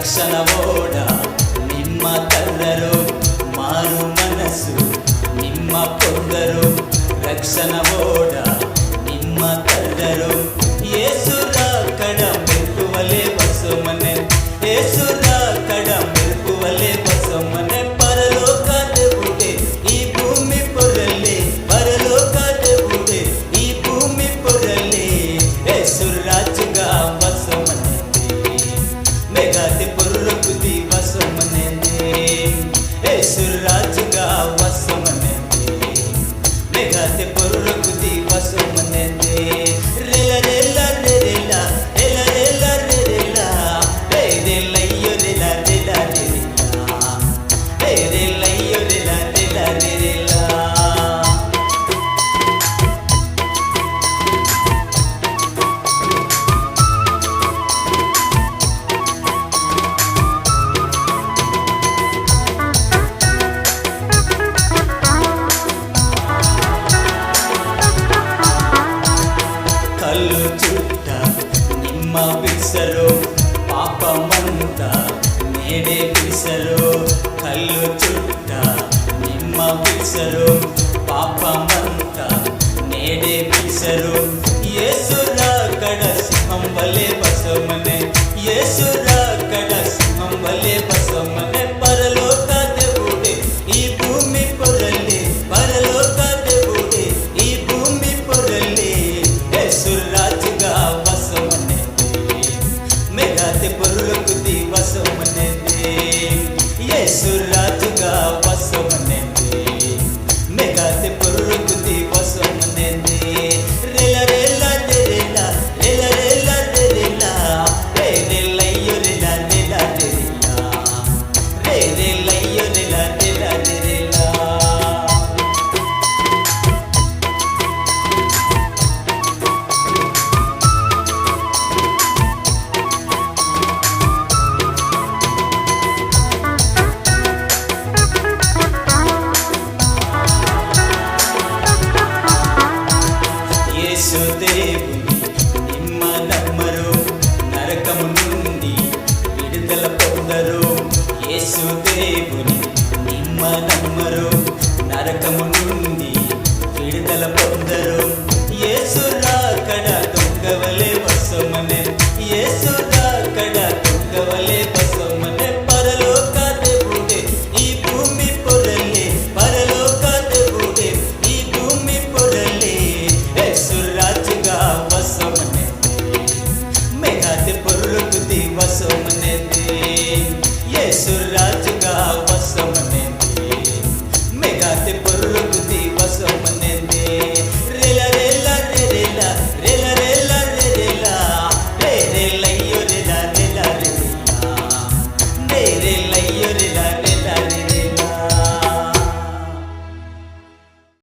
ರಕ್ಷಣ ಓಡ ನಿಮ್ಮ ತಂದರು ಮಾರು ಮನಸ್ಸು ನಿಮ್ಮ ಪೊಂದರು ರಕ್ಷಣ ಓಡ ನಿಮ್ಮ ತಂದರು ಯೇಸುರ ಕಡ ಮೆರುಕುವಲೆ ಬಸು ಮನೆ ಯೇಸುರ ಕಡ ಮೆರುಕುವಲೆ ಬಸು ಮನೆ ಪರಲೋಕದ ಬುಡೆ ಈ ಭೂಮಿ ಪೊರಲೆ ಪರಲೋಕದ ಬುಡೆ ಈ ಭೂಮಿ ಪೊರಲೆ ಯೇಸುರ ರಾಜುಗ ಬಸು ಮನೆ मेघाते पुरुकुदी वसमने येसुर राजुगा वसमने मेघाते पुरुकुदी वसमने रेला रेला रेला रेला रेला रेला रे रेलयो रेला रेला रेला रे रेलयो रेला रेला रेला కళ్ళు చుట్ట నిమ్మ బిసరు పాపమంత నేడే బిసరు కళ్ళు చుట్ట నిమ్మ బిసరు పాపమంత నేడే బిసరు యేసుర కడ సింహం వలె బసమనే యేసుర కడ సింహం వలె బసమనే పరలోక దేవుడే ఈ భూమి పొరలే పరలోక దేవుడే ఈ భూమి పొరలే రాజుగా వసమనే మేఘాతే పురుకుది వసమనే యేసు రాజుగా వసమనే మేఘాతే పురుకుది వసమనే రేల రేల రేల రేల రేల రేల రే రేలయ్యో రేల రేల రేల రే రేలయ్యో రేల రేల రేల యేసుదేవుని నిమ్మ నమ్మరు నరకము నుండి విడుదల పొందరు యేసుదేవుని నిమ్మ నమ్మరు నరకము నుండి విడుదల పొందరు యేసు